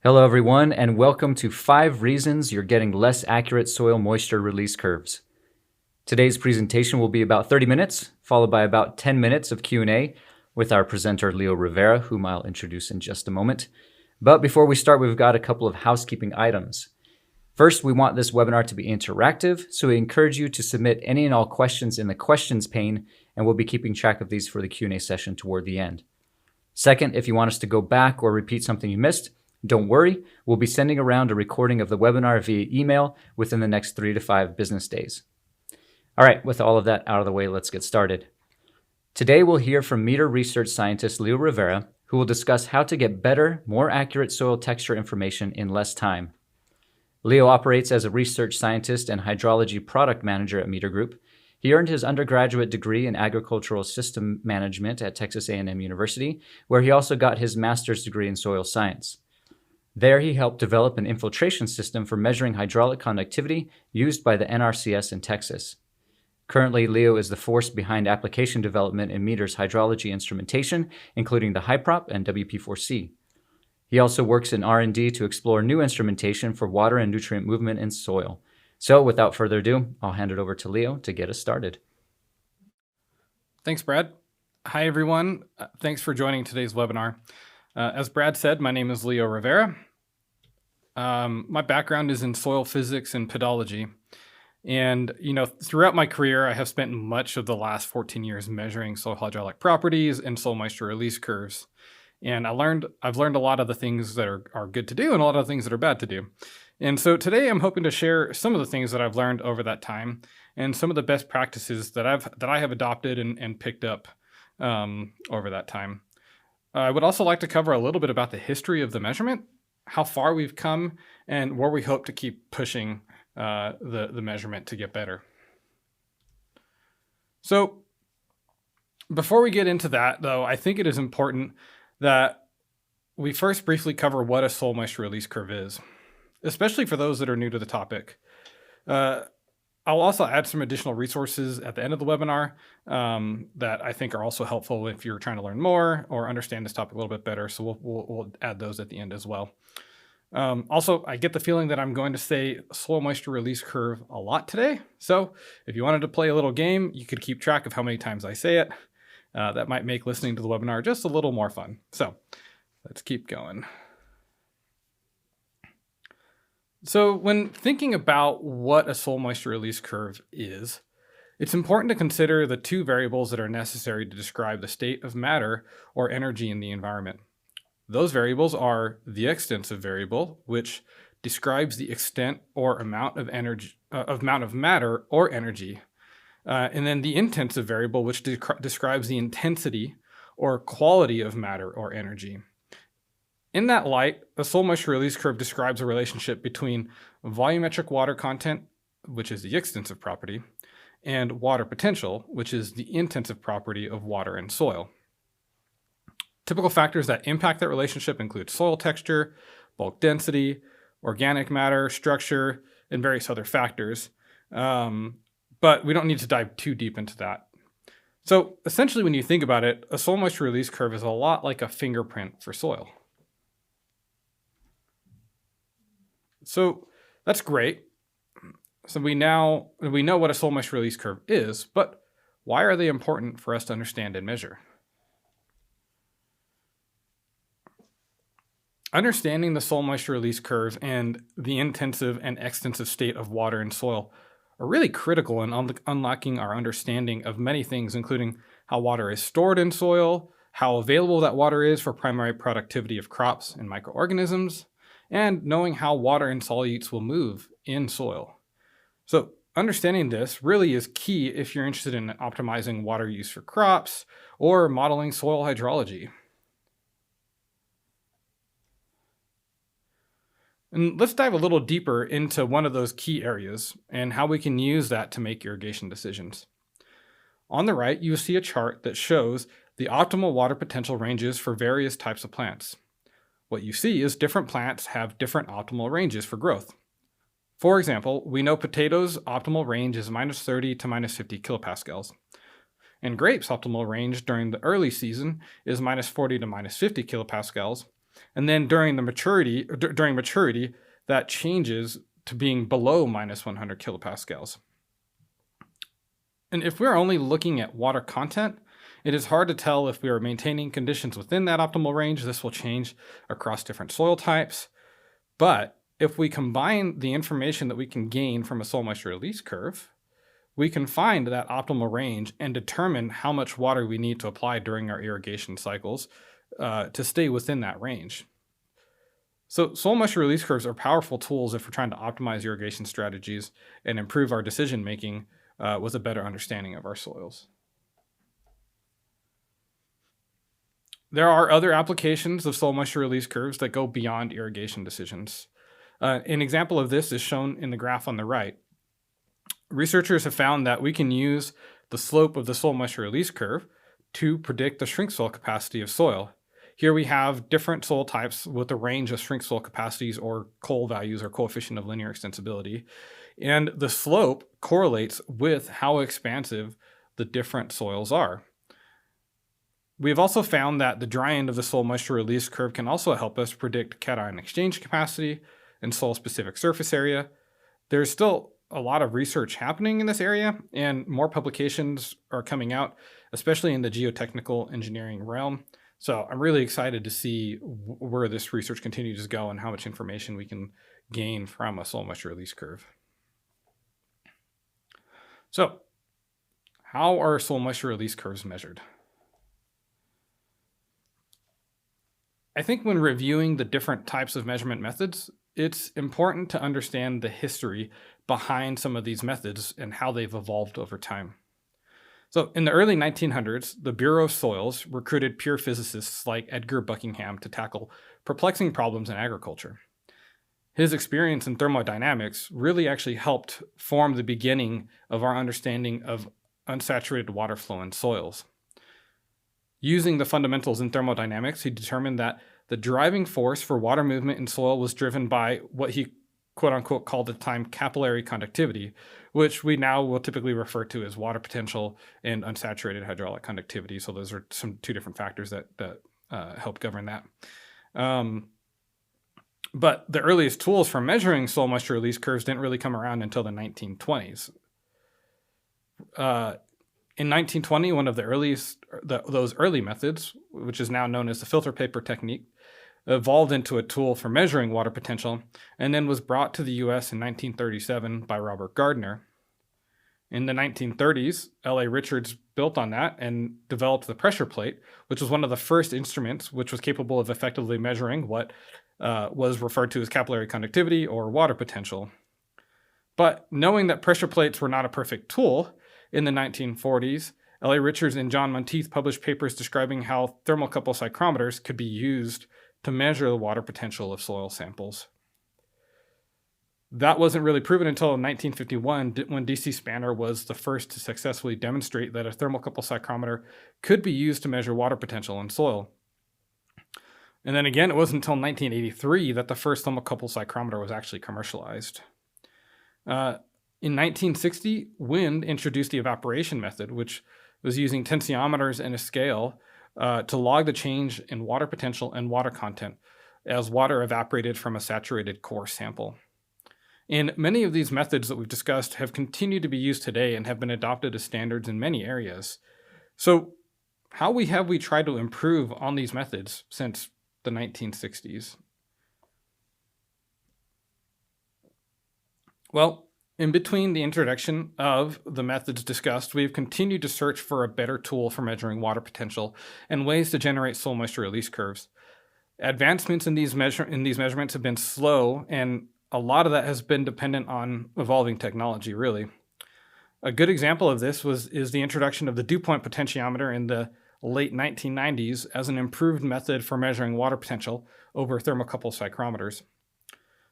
Hello everyone, and welcome to 5 Reasons You're Getting Less Accurate Soil Moisture Release Curves. Today's presentation will be about 30 minutes, followed by about 10 minutes of Q&A with our presenter Leo Rivera, whom I'll introduce in just a moment. But before we start, we've got a couple of housekeeping items. First, we want this webinar to be interactive, so we encourage you to submit any and all questions in the questions pane, and we'll be keeping track of these for the Q&A session toward the end. Second, if you want us to go back or repeat something you missed, don't worry, we'll be sending around a recording of the webinar via email within the next 3 to 5 business days. All right, with all of that out of the way, let's get started. Today we'll hear from meter research scientist Leo Rivera, who will discuss how to get better, more accurate soil texture information in less time. Leo operates as a research scientist and hydrology product manager at Meter Group. He earned his undergraduate degree in agricultural system management at Texas A&M University, where he also got his master's degree in soil science. There, he helped develop an infiltration system for measuring hydraulic conductivity used by the NRCS in Texas. Currently, Leo is the force behind application development in meters hydrology instrumentation, including the HYPROP and WP4C. He also works in R&D to explore new instrumentation for water and nutrient movement in soil. So, without further ado, I'll hand it over to Leo to get us started. Thanks, Brad. Hi, everyone. Thanks for joining today's webinar. As Brad said, my name is Leo Rivera. My background is in soil physics and pedology. And, throughout my career, I have spent much of the last 14 years measuring soil hydraulic properties and soil moisture release curves. And I've learned a lot of the things that are good to do and a lot of the things that are bad to do. And so today I'm hoping to share some of the things that I've learned over that time and some of the best practices that I have adopted and picked up over that time. I would also like to cover a little bit about the history of the measurement, how far we've come, and where we hope to keep pushing the measurement to get better. So before we get into that, though, I think it is important that we first briefly cover what a soil moisture release curve is, especially for those that are new to the topic. I'll also add some additional resources at the end of the webinar that I think are also helpful if you're trying to learn more or understand this topic a little bit better. So we'll add those at the end as well. Also, I get the feeling that I'm going to say soil moisture release curve a lot today. So if you wanted to play a little game, you could keep track of how many times I say it. That might make listening to the webinar just a little more fun. So let's keep going. So when thinking about what a soil moisture release curve is, it's important to consider the 2 variables that are necessary to describe the state of matter or energy in the environment. Those variables are the extensive variable, which describes the extent or amount of energy, amount of matter or energy, and then the intensive variable, which describes the intensity or quality of matter or energy. In that light, a soil moisture release curve describes a relationship between volumetric water content, which is the extensive property, and water potential, which is the intensive property of water and soil. Typical factors that impact that relationship include soil texture, bulk density, organic matter, structure, and various other factors. But we don't need to dive too deep into that. So essentially, when you think about it, a soil moisture release curve is a lot like a fingerprint for soil. So that's great. So we know what a soil moisture release curve is, but why are they important for us to understand and measure? Understanding the soil moisture release curve and the intensive and extensive state of water and soil are really critical in unlocking our understanding of many things, including how water is stored in soil, how available that water is for primary productivity of crops and microorganisms, and knowing how water and solutes will move in soil. So understanding this really is key if you're interested in optimizing water use for crops or modeling soil hydrology. And let's dive a little deeper into one of those key areas and how we can use that to make irrigation decisions. On the right, you will see a chart that shows the optimal water potential ranges for various types of plants. What you see is different plants have different optimal ranges for growth. For example, we know potatoes' optimal range is -30 to -50 kilopascals. And grapes' optimal range during the early season is -40 to -50 kilopascals, And then during maturity, that changes to being below minus 100 kilopascals. And if we're only looking at water content, it is hard to tell if we are maintaining conditions within that optimal range. This will change across different soil types. But if we combine the information that we can gain from a soil moisture release curve, we can find that optimal range and determine how much water we need to apply during our irrigation cycles to stay within that range. So soil moisture release curves are powerful tools if we're trying to optimize irrigation strategies and improve our decision making with a better understanding of our soils. There are other applications of soil moisture release curves that go beyond irrigation decisions. An example of this is shown in the graph on the right. Researchers have found that we can use the slope of the soil moisture release curve to predict the shrink soil capacity of soil. Here we have different soil types with a range of shrink soil capacities or COL values or coefficient of linear extensibility. And the slope correlates with how expansive the different soils are. We've also found that the dry end of the soil moisture release curve can also help us predict cation exchange capacity and soil-specific surface area. There's still a lot of research happening in this area, and more publications are coming out, especially in the geotechnical engineering realm. So I'm really excited to see where this research continues to go and how much information we can gain from a soil moisture release curve. So how are soil moisture release curves measured? I think when reviewing the different types of measurement methods, it's important to understand the history behind some of these methods and how they've evolved over time. So in the early 1900s, the Bureau of Soils recruited pure physicists like Edgar Buckingham to tackle perplexing problems in agriculture. His experience in thermodynamics really actually helped form the beginning of our understanding of unsaturated water flow in soils. Using the fundamentals in thermodynamics, he determined that the driving force for water movement in soil was driven by what he quote-unquote called at the time capillary conductivity, which we now will typically refer to as water potential and unsaturated hydraulic conductivity. So those are two different factors that help govern that. But the earliest tools for measuring soil moisture release curves didn't really come around until the 1920s. In 1920, one of the earliest, those early methods, which is now known as the filter paper technique, evolved into a tool for measuring water potential and then was brought to the US in 1937 by Robert Gardner. In the 1930s, L.A. Richards built on that and developed the pressure plate, which was one of the first instruments which was capable of effectively measuring what was referred to as capillary conductivity or water potential. But knowing that pressure plates were not a perfect tool, in the 1940s, L.A. Richards and John Monteith published papers describing how thermocouple psychrometers could be used to measure the water potential of soil samples. That wasn't really proven until 1951 when D.C. Spanner was the first to successfully demonstrate that a thermocouple psychrometer could be used to measure water potential in soil. And then again, it wasn't until 1983 that the first thermocouple psychrometer was actually commercialized. In 1960, Wind introduced the evaporation method, which was using tensiometers and a scale to log the change in water potential and water content as water evaporated from a saturated core sample. And many of these methods that we've discussed have continued to be used today and have been adopted as standards in many areas. So how have we tried to improve on these methods since the 1960s? Well, in between the introduction of the methods discussed, we've continued to search for a better tool for measuring water potential and ways to generate soil moisture release curves. Advancements in these measurements have been slow, and a lot of that has been dependent on evolving technology, really. A good example of this is the introduction of the dew point potentiometer in the late 1990s as an improved method for measuring water potential over thermocouple psychrometers.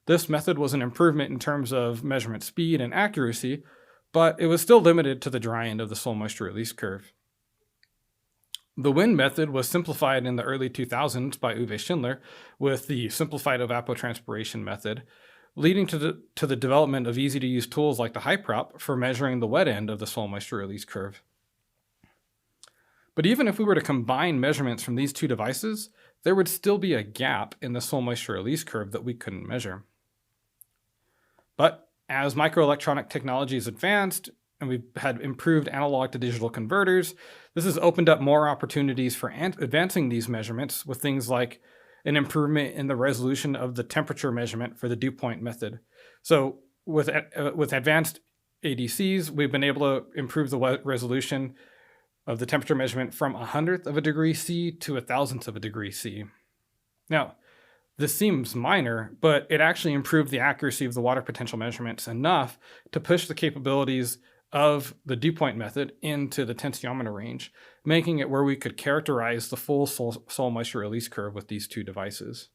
This method was an improvement in terms of measurement speed and accuracy, but it was still limited to the dry end of the soil moisture release curve. The Wind method was simplified in the early 2000s by Uwe Schindler with the simplified evapotranspiration method, leading to the development of easy-to-use tools like the HyProp for measuring the wet end of the soil moisture release curve. But even if we were to combine measurements from these two devices, there would still be a gap in the soil moisture release curve that we couldn't measure. But as microelectronic technology has advanced and we've had improved analog to digital converters, this has opened up more opportunities for advancing these measurements with things like an improvement in the resolution of the temperature measurement for the dew point method. So with advanced ADCs, we've been able to improve the resolution of the temperature measurement from 1/100th of a degree C to 1,000th of a degree C. Now, this seems minor, but it actually improved the accuracy of the water potential measurements enough to push the capabilities of the dew point method into the tensiometer range, making it where we could characterize the full soil moisture release curve with these two devices.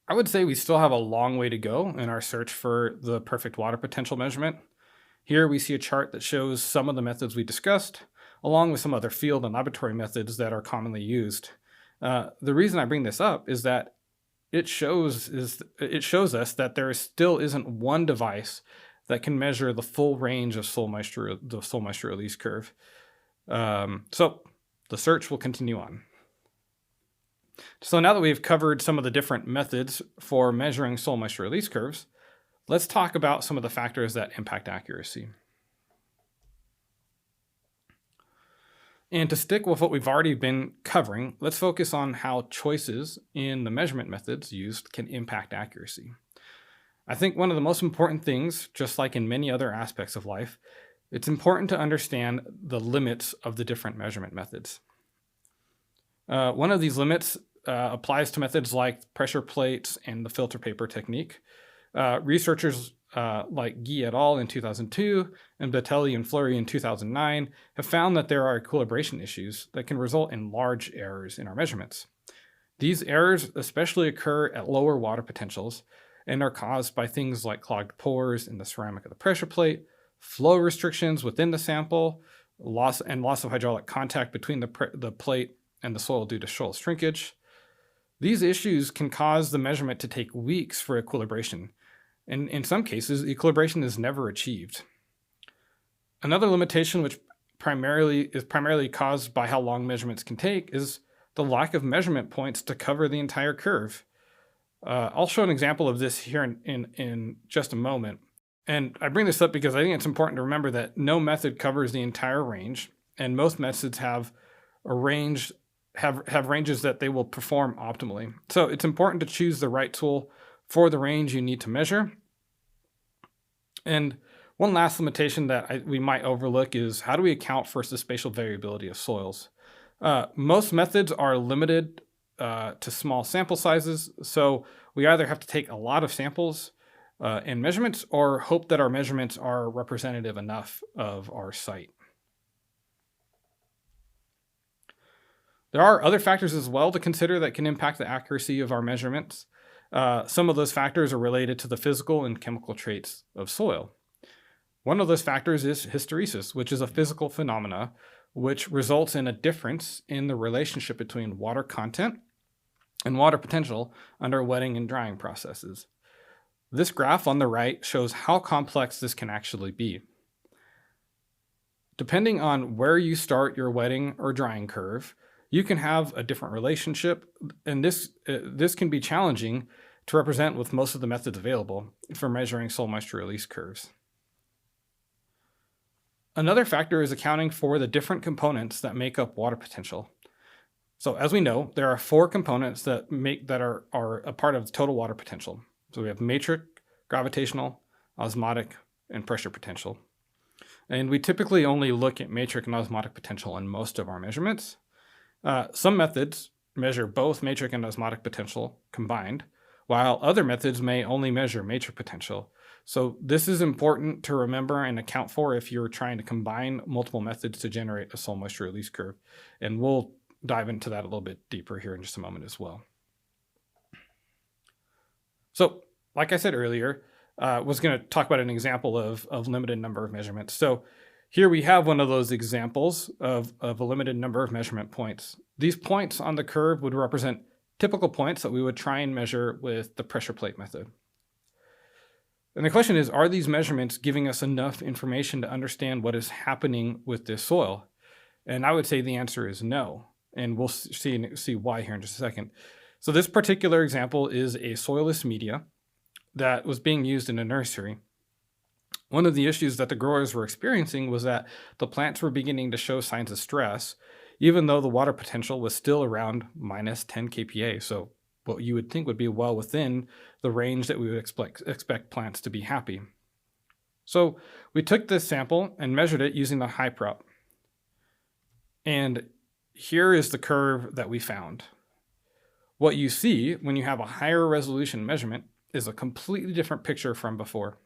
I would say we still have a long way to go in our search for the perfect water potential measurement. Here we see a chart that shows some of the methods we discussed, along with some other field and laboratory methods that are commonly used. The reason I bring this up is that it shows us that there still isn't one device that can measure the full range of the soil moisture release curve. So the search will continue on. So now that we've covered some of the different methods for measuring soil moisture release curves, let's talk about some of the factors that impact accuracy. And to stick with what we've already been covering, let's focus on how choices in the measurement methods used can impact accuracy. I think one of the most important things, just like in many other aspects of life, it's important to understand the limits of the different measurement methods. One of these limits applies to methods like pressure plates and the filter paper technique. Researchers like Guy et al. In 2002 and Batelli and Fleury in 2009 have found that there are equilibration issues that can result in large errors in our measurements. These errors especially occur at lower water potentials and are caused by things like clogged pores in the ceramic of the pressure plate, flow restrictions within the sample, loss of hydraulic contact between the plate and the soil due to soil shrinkage. These issues can cause the measurement to take weeks for equilibration, and in some cases, equilibration is never achieved. Another limitation, which is primarily caused by how long measurements can take, is the lack of measurement points to cover the entire curve. I'll show an example of this here in just a moment. And I bring this up because I think it's important to remember that no method covers the entire range, and most methods have ranges that they will perform optimally. So it's important to choose the right tool for the range you need to measure. And one last limitation that we might overlook is how do we account for the spatial variability of soils? Most methods are limited to small sample sizes, so we either have to take a lot of samples and measurements or hope that our measurements are representative enough of our site. There are other factors as well to consider that can impact the accuracy of our measurements. Some of those factors are related to the physical and chemical traits of soil. One of those factors is hysteresis, which is a physical phenomena which results in a difference in the relationship between water content and water potential under wetting and drying processes. This graph on the right shows how complex this can actually be. Depending on where you start your wetting or drying curve, you can have a different relationship, and this can be challenging to represent with most of the methods available for measuring soil moisture release curves. Another factor is accounting for the different components that make up water potential. So as we know, there are 4 components that are a part of the total water potential. So we have matrix, gravitational, osmotic, and pressure potential. And we typically only look at matrix and osmotic potential in most of our measurements. Some methods measure both matrix and osmotic potential combined, while other methods may only measure matrix potential. So this is important to remember and account for if you're trying to combine multiple methods to generate a soil moisture release curve. And we'll dive into that a little bit deeper here in just a moment as well. So, like I said earlier, I was going to talk about an example of limited number of measurements. So here we have one of those examples of a limited number of measurement points. These points on the curve would represent typical points that we would try and measure with the pressure plate method. And the question is, are these measurements giving us enough information to understand what is happening with this soil? And I would say the answer is no. And we'll see why here in just a second. So this particular example is a soilless media that was being used in a nursery. One of the issues that the growers were experiencing was that the plants were beginning to show signs of stress, even though the water potential was still around minus 10 kPa. So what you would think would be well within the range that we would expect plants to be happy. So we took this sample and measured it using the hyprop. And here is the curve that we found. What you see when you have a higher resolution measurement is a completely different picture from before.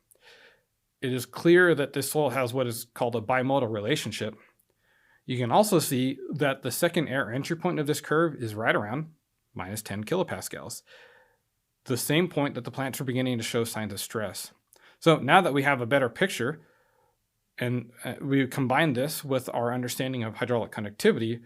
It is clear that this soil has what is called a bimodal relationship. You can also see that the second air entry point of this curve is right around minus 10 kilopascals, the same point that the plants were beginning to show signs of stress. So now that we have a better picture, and we combined this with our understanding of hydraulic conductivity,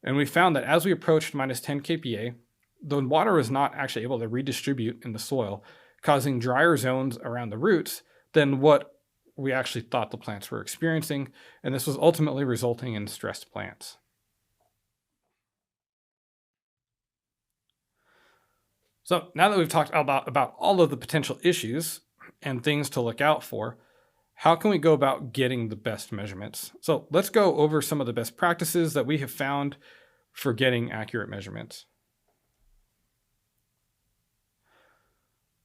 and we found that as we approached minus 10 kPa, the water was not actually able to redistribute in the soil, causing drier zones around the roots than what we actually thought the plants were experiencing, and this was ultimately resulting in stressed plants. So now that we've talked about all of the potential issues and things to look out for, how can we go about getting the best measurements? So let's go over some of the best practices that we have found for getting accurate measurements.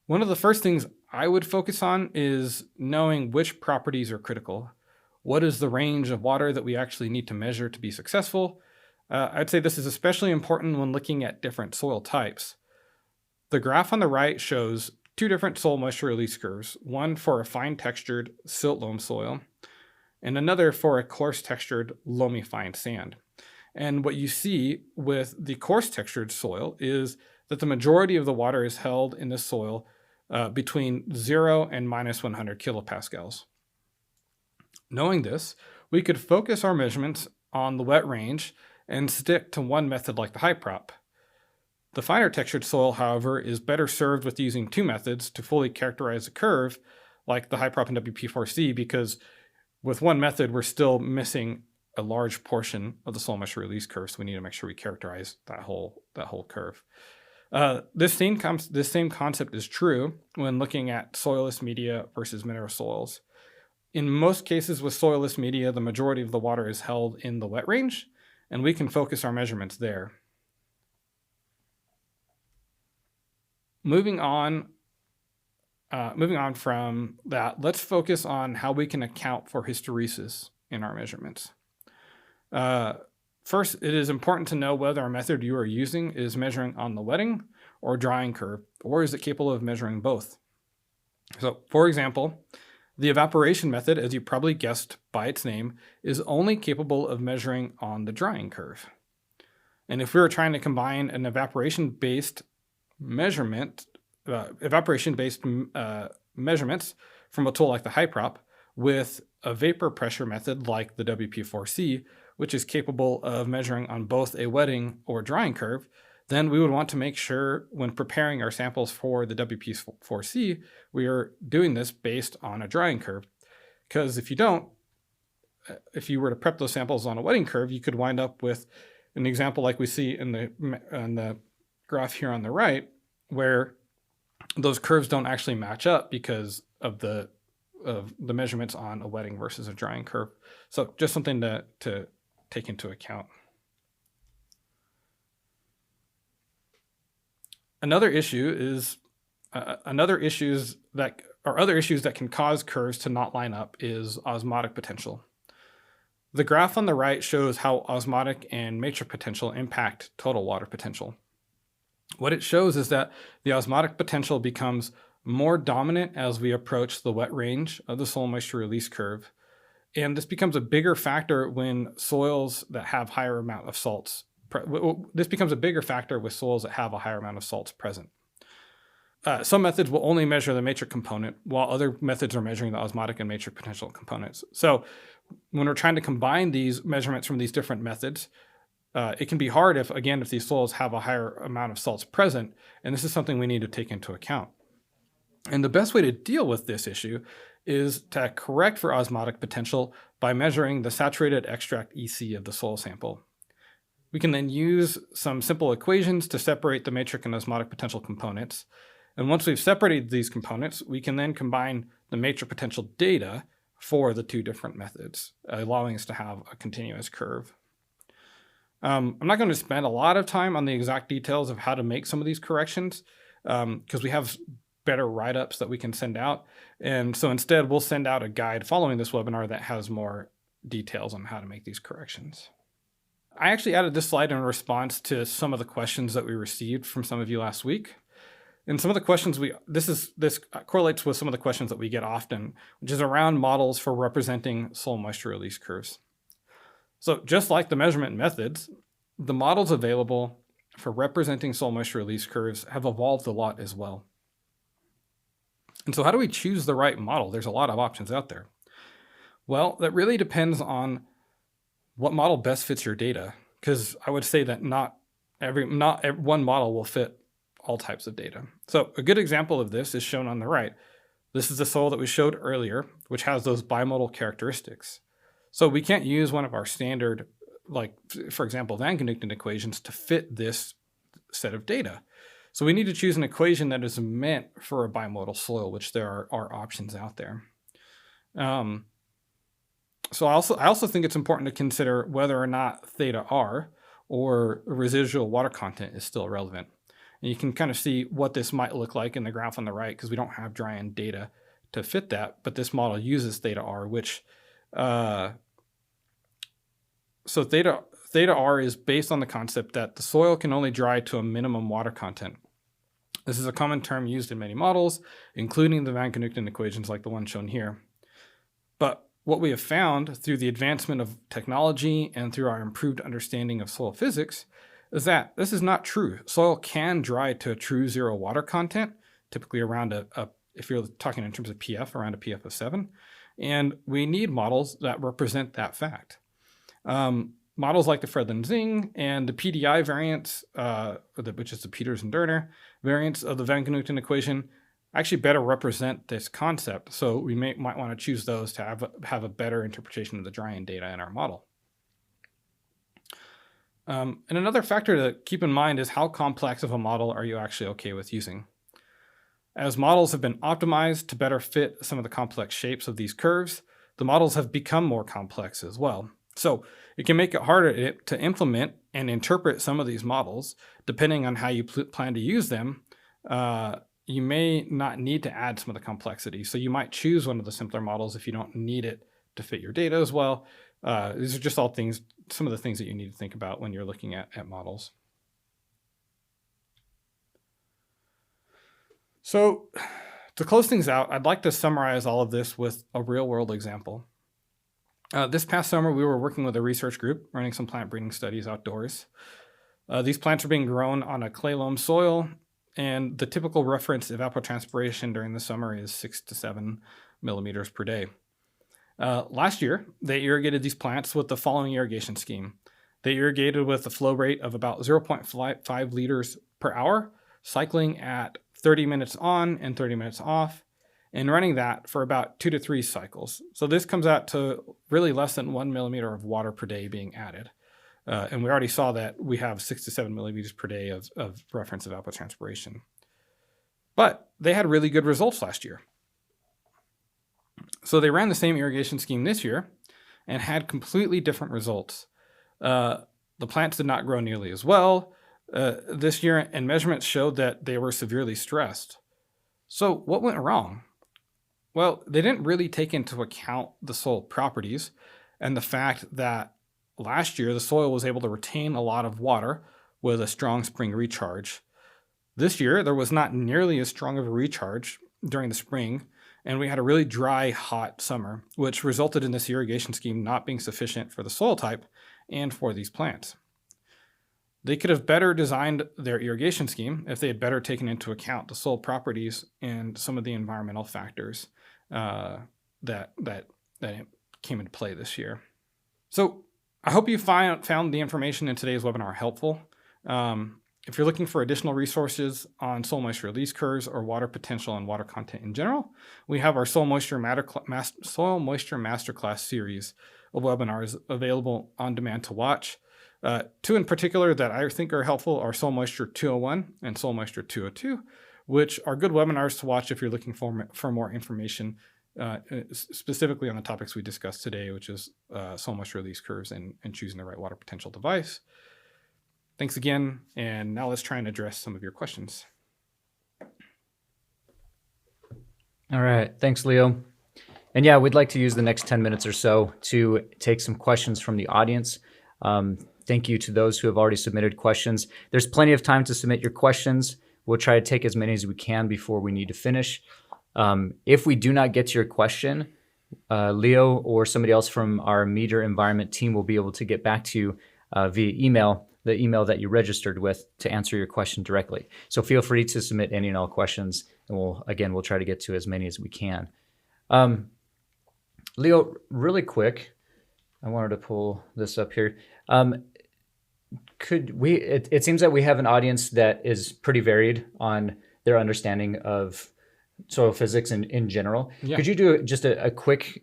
One of the first things I would focus on is knowing which properties are critical. What is the range of water that we actually need to measure to be successful? I'd say this is especially important when looking at different soil types. The graph on the right shows two different soil moisture release curves, one for a fine textured silt loam soil and another for a coarse textured loamy fine sand. And what you see with the coarse textured soil is that the majority of the water is held in the soil between 0 and minus 100 kilopascals. Knowing this, we could focus our measurements on the wet range and stick to one method like the hyprop. The finer textured soil, however, is better served with using two methods to fully characterize a curve, like the hyprop and WP4C, because with one method, we're still missing a large portion of the soil moisture release curve, so we need to make sure we characterize that whole curve. This same concept is true when looking at soilless media versus mineral soils. In most cases with soilless media, the majority of the water is held in the wet range, and we can focus our measurements there. Moving on from that, let's focus on how we can account for hysteresis in our measurements. First, it is important to know whether our method you are using is measuring on the wetting or drying curve, or is it capable of measuring both? So, for example, the evaporation method, as you probably guessed by its name, is only capable of measuring on the drying curve. And if we were trying to combine an evaporation-based measurements from a tool like the hyprop with a vapor pressure method like the WP4C, which is capable of measuring on both a wetting or drying curve, then we would want to make sure when preparing our samples for the WP4C, we are doing this based on a drying curve. Because if you were to prep those samples on a wetting curve, you could wind up with an example like we see in the graph here on the right, where those curves don't actually match up because of the measurements on a wetting versus a drying curve. So just something to take into account. Other issues that can cause curves to not line up is osmotic potential. The graph on the right shows how osmotic and matrix potential impact total water potential. What it shows is that the osmotic potential becomes more dominant as we approach the wet range of the soil moisture release curve. And this becomes a bigger factor when soils that have higher amount of salts. This becomes a bigger factor with soils that have a higher amount of salts present. Some methods will only measure the matrix component, while other methods are measuring the osmotic and matrix potential components. So when we're trying to combine these measurements from these different methods, it can be hard if these soils have a higher amount of salts present, and this is something we need to take into account. And the best way to deal with this issue is to correct for osmotic potential by measuring the saturated extract EC of the soil sample. We can then use some simple equations to separate the matrix and osmotic potential components. And once we've separated these components, we can then combine the matrix potential data for the two different methods, allowing us to have a continuous curve. I'm not going to spend a lot of time on the exact details of how to make some of these corrections because we have better write-ups that we can send out. And so instead, we'll send out a guide following this webinar that has more details on how to make these corrections. I actually added this slide in response to some of the questions that we received from some of you last week. And some of the questions this correlates with some of the questions that we get often, which is around models for representing soil moisture release curves. So just like the measurement methods, the models available for representing soil moisture release curves have evolved a lot as well. And so how do we choose the right model? There's a lot of options out there. Well, that really depends on what model best fits your data, because I would say that not one model will fit all types of data. So a good example of this is shown on the right. This is the soil that we showed earlier, which has those bimodal characteristics. So we can't use one of our standard, like for example, Van Geneuchten equations to fit this set of data. So we need to choose an equation that is meant for a bimodal soil, which there are options out there. So I also think it's important to consider whether or not theta R or residual water content is still relevant. And you can kind of see what this might look like in the graph on the right because we don't have dry end data to fit that, but this model uses theta R, which so theta R is based on the concept that the soil can only dry to a minimum water content. This is a common term used in many models, including the Van Geneuchten equations like the one shown here. But what we have found through the advancement of technology and through our improved understanding of soil physics is that this is not true. Soil can dry to a true zero water content, typically around if you're talking in terms of PF, around a PF of 7. And we need models that represent that fact. Models like the Fredlin-Zing and the PDI variants, which is the Peters and Durner variants of the Van Geneuchten equation, actually better represent this concept. So we might want to choose those to have a better interpretation of the dry end data in our model. And another factor to keep in mind is how complex of a model are you actually okay with using. As models have been optimized to better fit some of the complex shapes of these curves, the models have become more complex as well. So it can make it harder to implement and interpret some of these models. Depending on how you plan to use them, you may not need to add some of the complexity. So you might choose one of the simpler models if you don't need it to fit your data as well. These are just all things, some of the things that you need to think about when you're looking at models. So to close things out, I'd like to summarize all of this with a real world example. This past summer, we were working with a research group running some plant breeding studies outdoors. These plants are being grown on a clay loam soil, and the typical reference evapotranspiration during the summer is 6 to 7 millimeters per day. Last year, they irrigated these plants with the following irrigation scheme. They irrigated with a flow rate of about 0.5 liters per hour, cycling at 30 minutes on and 30 minutes off, and running that for about 2 to 3 cycles. So this comes out to really less than 1 millimeter of water per day being added. And we already saw that we have 6 to 7 millimeters per day of reference evapotranspiration. But they had really good results last year. So they ran the same irrigation scheme this year and had completely different results. The plants did not grow nearly as well this year, and measurements showed that they were severely stressed. So what went wrong? Well, they didn't really take into account the soil properties and the fact that last year the soil was able to retain a lot of water with a strong spring recharge. This year, there was not nearly as strong of a recharge during the spring, and we had a really dry, hot summer, which resulted in this irrigation scheme not being sufficient for the soil type and for these plants. They could have better designed their irrigation scheme if they had better taken into account the soil properties and some of the environmental factors that came into play this year. So I hope you found the information in today's webinar helpful. If you're looking for additional resources on soil moisture release curves or water potential and water content in general, we have our Soil Moisture Masterclass series of webinars available on demand to watch. Two in particular that I think are helpful are Soil Moisture 201 and Soil Moisture 202, which are good webinars to watch if you're looking for more information, specifically on the topics we discussed today, which is soil moisture release curves and choosing the right water potential device. Thanks again, and now let's try and address some of your questions. All right, thanks, Leo. And yeah, we'd like to use the next 10 minutes or so to take some questions from the audience. Thank you to those who have already submitted questions. There's plenty of time to submit your questions. We'll try to take as many as we can before we need to finish. If we do not get to your question, Leo or somebody else from our meter environment team will be able to get back to you via email, the email that you registered with, to answer your question directly. So feel free to submit any and all questions, and we'll try to get to as many as we can. Leo, really quick, I wanted to pull this up here. It seems that we have an audience that is pretty varied on their understanding of soil physics in general. Yeah. Could you do just a quick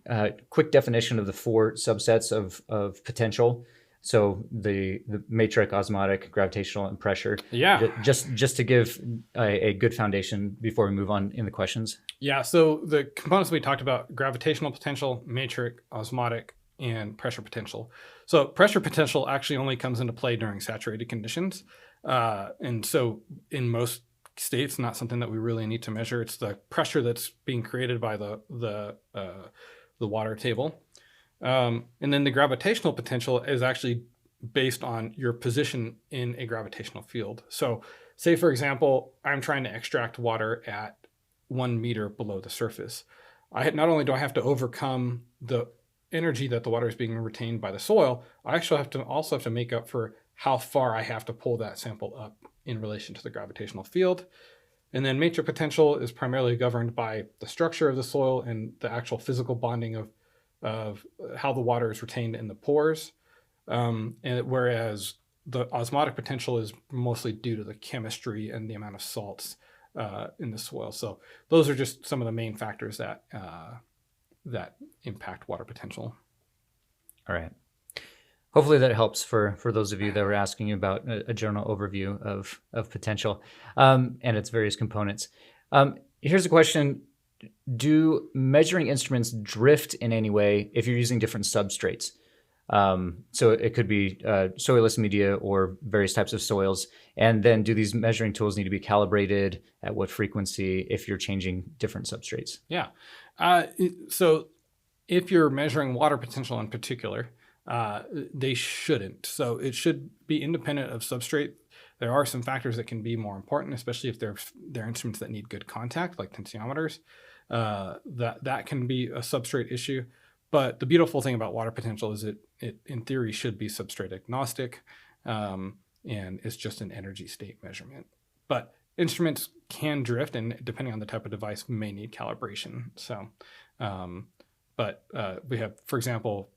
definition of the four subsets of potential? So the matrix, osmotic, gravitational, and pressure. Yeah. Just to give a good foundation before we move on in the questions. Yeah. So the components we talked about: gravitational potential, matrix, osmotic, and pressure potential. So pressure potential actually only comes into play during saturated conditions, and so in most states, not something that we really need to measure. It's the pressure that's being created by the water table. And then the gravitational potential is actually based on your position in a gravitational field. So say, for example, I'm trying to extract water at 1 meter below the surface. Not only do I have to overcome the energy that the water is being retained by the soil, I actually also have to make up for how far I have to pull that sample up in relation to the gravitational field. And then matrix potential is primarily governed by the structure of the soil and the actual physical bonding of how the water is retained in the pores, and whereas the osmotic potential is mostly due to the chemistry and the amount of salts in the soil. So those are just some of the main factors that impact water potential. All right. Hopefully that helps for those of you that were asking about a general overview of potential and its various components. Here's a question. Do measuring instruments drift in any way if you're using different substrates? So it could be soilless media or various types of soils. And then do these measuring tools need to be calibrated at what frequency if you're changing different substrates? Yeah. So if you're measuring water potential in particular, they shouldn't. So it should be independent of substrate. There are some factors that can be more important, especially if they're instruments that need good contact, like tensiometers. That can be a substrate issue. But the beautiful thing about water potential is it in theory should be substrate agnostic, and it's just an energy state measurement. But instruments can drift, and depending on the type of device, may need calibration. So, but we have, for example,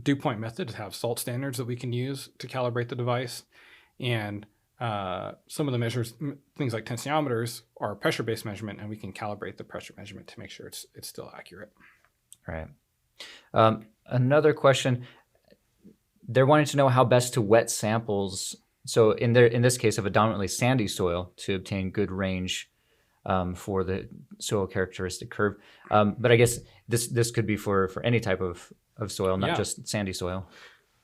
dew point methods have salt standards that we can use to calibrate the device, and some of the measures, things like tensiometers, are pressure-based measurement, and we can calibrate the pressure measurement to make sure it's still accurate. Right. Another question. They're wanting to know how best to wet samples. So in this case of a dominantly sandy soil to obtain good range for the soil characteristic curve. But I guess this could be for any type of soil, not just sandy soil.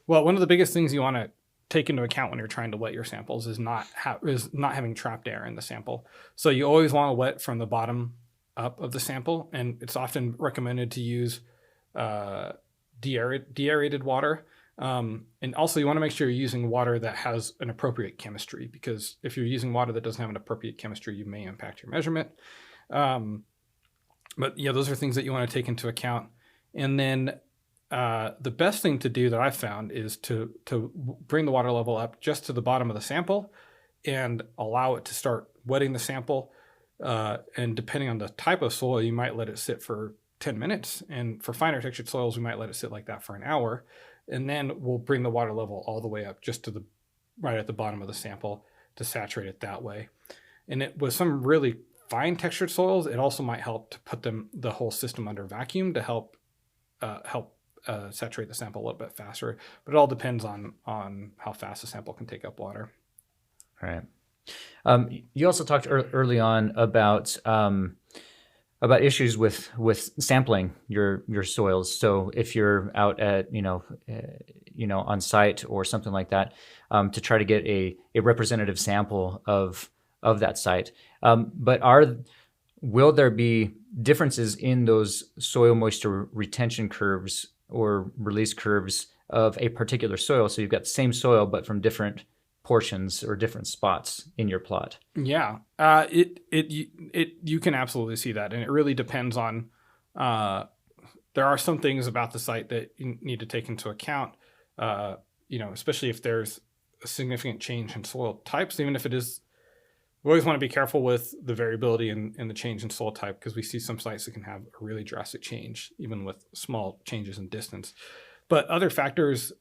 Well, one of the biggest things you want to take into account when you're trying to wet your samples is not having trapped air in the sample. So you always want to wet from the bottom up of the sample, and it's often recommended to use deaerated water. And also you want to make sure you're using water that has an appropriate chemistry, because if you're using water that doesn't have an appropriate chemistry, you may impact your measurement. But yeah, those are things that you want to take into account. And then the best thing to do that I've found is to bring the water level up just to the bottom of the sample and allow it to start wetting the sample. And depending on the type of soil, you might let it sit for 10 minutes. And for finer textured soils, we might let it sit like that for an hour. And then we'll bring the water level all the way up just to right at the bottom of the sample to saturate it that way. And it with some really fine textured soils, it also might help to put the whole system under vacuum to help saturate the sample a little bit faster. But it all depends on how fast the sample can take up water. All right. You also talked early on about issues with sampling your soils. So if you're out at on site or something like that, to try to get a representative sample of that site. But will there be differences in those soil moisture retention curves or release curves of a particular soil? So you've got the same soil, but from different portions or different spots in your plot. Yeah, you can absolutely see that, and it really depends on. There are some things about the site that you need to take into account. Especially if there's a significant change in soil types, even if it is. We always want to be careful with the variability in the change in soil type, because we see some sites that can have a really drastic change, even with small changes in distance. But other factors.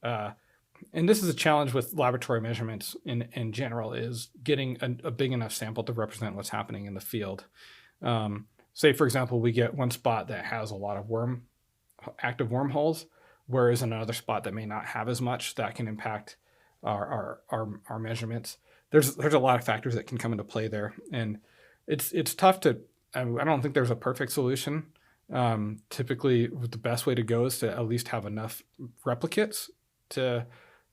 And this is a challenge with laboratory measurements in general, is getting a big enough sample to represent what's happening in the field. Say, for example, we get one spot that has a lot of active wormholes, whereas another spot that may not have as much, that can impact our measurements. There's a lot of factors that can come into play there, and it's tough to. I don't think there's a perfect solution. Typically, the best way to go is to at least have enough replicates to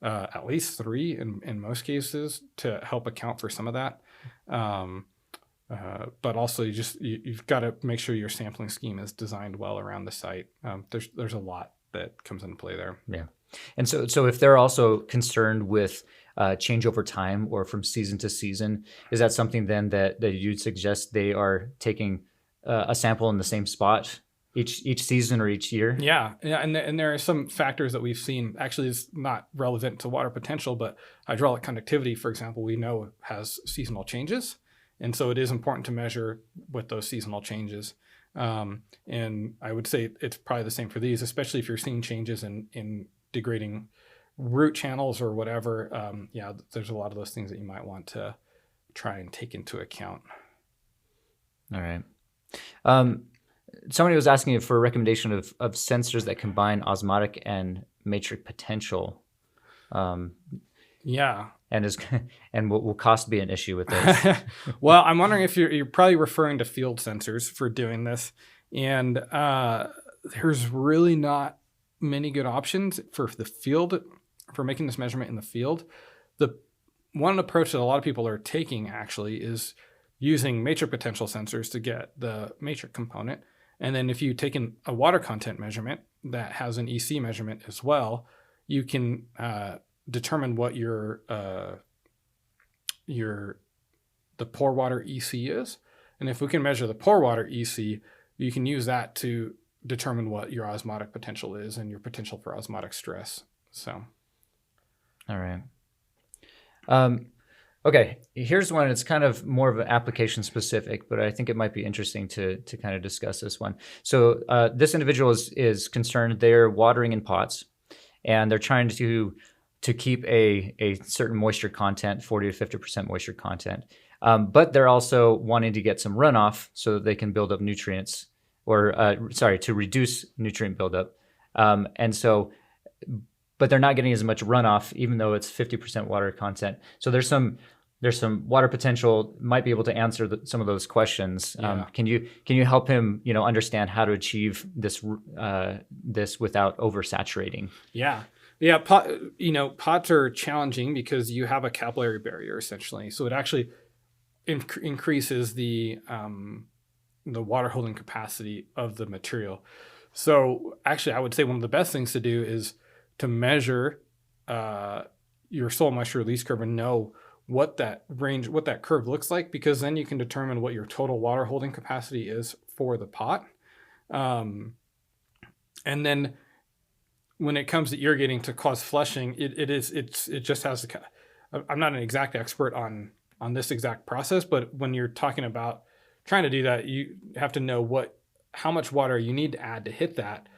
at least 3 in most cases to help account for some of that. But also you've got to make sure your sampling scheme is designed well around the site. There's a lot that comes into play there. Yeah. And so if they're also concerned with change over time or from season to season, is that something then that you'd suggest they are taking a sample in the same spot each season or each year? Yeah, and there are some factors that we've seen. Actually, it's not relevant to water potential, but hydraulic conductivity, for example, we know has seasonal changes, and so it is important to measure with those seasonal changes. And I would say it's probably the same for these, especially if you're seeing changes in degrading root channels or whatever. There's a lot of those things that you might want to try and take into account. All right. Somebody was asking for a recommendation of sensors that combine osmotic and matrix potential. Yeah. And will cost be an issue with this? Well, I'm wondering if you're probably referring to field sensors for doing this. And there's really not many good options for the field, for making this measurement in the field. The one approach that a lot of people are taking actually is using matrix potential sensors to get the matrix component. And then if you take a water content measurement that has an EC measurement as well, you can determine what the pore water EC is. And if we can measure the pore water EC, you can use that to determine what your osmotic potential is and your potential for osmotic stress. So. All right. Okay, here's one. It's kind of more of an application specific, but I think it might be interesting to kind of discuss this one. So this individual is concerned. They're watering in pots, and they're trying to keep a certain moisture content, 40 to 50% moisture content. But they're also wanting to get some runoff so that they can build up nutrients, or to reduce nutrient buildup. But they're not getting as much runoff, even though it's 50% water content. So there's some water potential. Might be able to answer some of those questions. Yeah. Can you help him understand how to achieve this without oversaturating? Yeah. Pots are challenging because you have a capillary barrier essentially. So it actually increases the water holding capacity of the material. So actually, I would say one of the best things to do is to measure your soil moisture release curve and know what that curve looks like, because then you can determine what your total water holding capacity is for the pot. And then when it comes to irrigating to cause flushing, it just has I'm not an exact expert on this exact process, but when you're talking about trying to do that, you have to know how much water you need to add to hit that,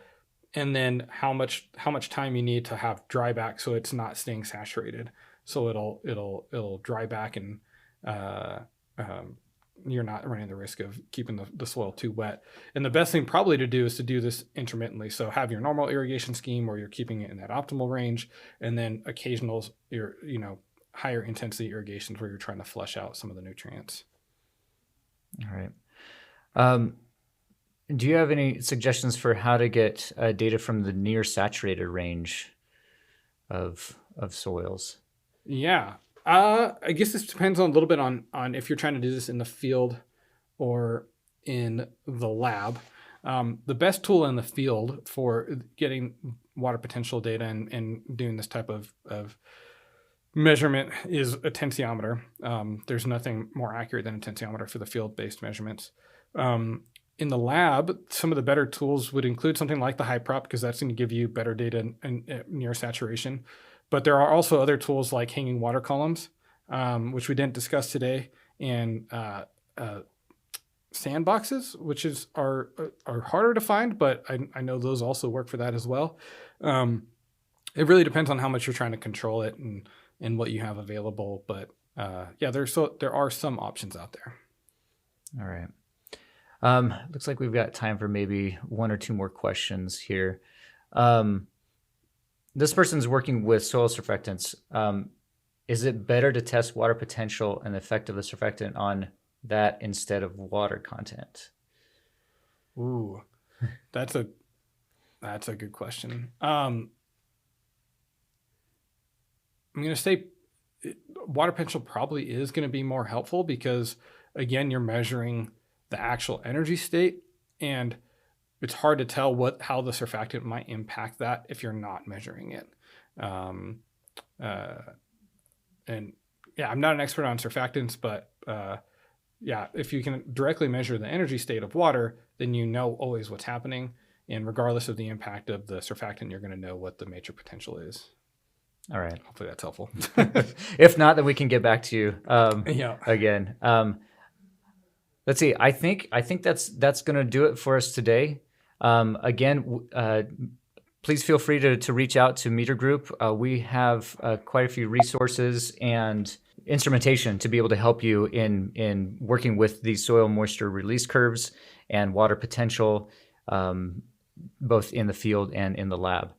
and then how much time you need to have dry back so it's not staying saturated. so it'll dry back, and uh, um, you're not running the risk of keeping the soil too wet. And the best thing probably to do is to do this intermittently. So have your normal irrigation scheme where you're keeping it in that optimal range, and then occasional higher intensity irrigations where you're trying to flush out some of the nutrients. All right. Do you have any suggestions for how to get data from the near saturated range of soils? Yeah. I guess this depends a little bit on if you're trying to do this in the field or in the lab. The best tool in the field for getting water potential data and doing this type of measurement is a tensiometer. There's nothing more accurate than a tensiometer for the field-based measurements. In the lab, some of the better tools would include something like the HyProp, because that's going to give you better data near saturation. But there are also other tools like hanging water columns, which we didn't discuss today, and sandboxes, which are harder to find, but I know those also work for that as well. It really depends on how much you're trying to control it and what you have available. But there are some options out there. All right. Looks like we've got time for maybe one or two more questions here. This person's working with soil surfactants. Is it better to test water potential and the effect of the surfactant on that instead of water content? Ooh, that's a good question. I'm going to say water potential probably is going to be more helpful because, again, you're measuring the actual energy state, and it's hard to tell how the surfactant might impact that if you're not measuring it. And yeah, I'm not an expert on surfactants, but if you can directly measure the energy state of water, then you know always what's happening. And regardless of the impact of the surfactant, you're going to know what the major potential is. All right. Hopefully that's helpful. If not, then we can get back to you Yeah. again. Let's see. I think that's going to do it for us today. Again, please feel free to reach out to Meter Group. We have quite a few resources and instrumentation to be able to help you in working with these soil moisture release curves and water potential, both in the field and in the lab.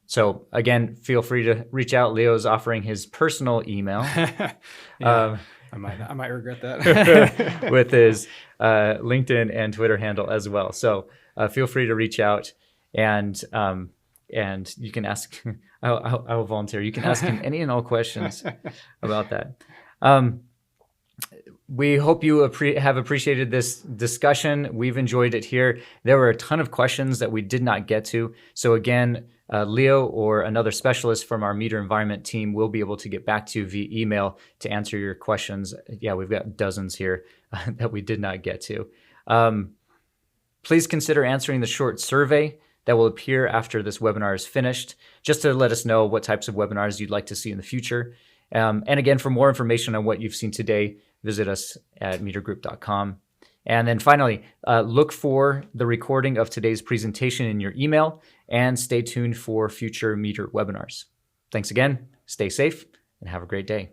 So again, feel free to reach out. Leo's offering his personal email. Yeah. I might regret that. with his LinkedIn and Twitter handle as well. So feel free to reach out, and you can ask. I will volunteer. You can ask him any and all questions about that. We hope you have appreciated this discussion. We've enjoyed it here. There were a ton of questions that we did not get to. So again, Leo or another specialist from our Meter Environment team will be able to get back to you via email to answer your questions. Yeah, we've got dozens here that we did not get to. Please consider answering the short survey that will appear after this webinar is finished, just to let us know what types of webinars you'd like to see in the future. And again, for more information on what you've seen today, visit us at metergroup.com. And then finally, look for the recording of today's presentation in your email and stay tuned for future Meter webinars. Thanks again, stay safe, and have a great day.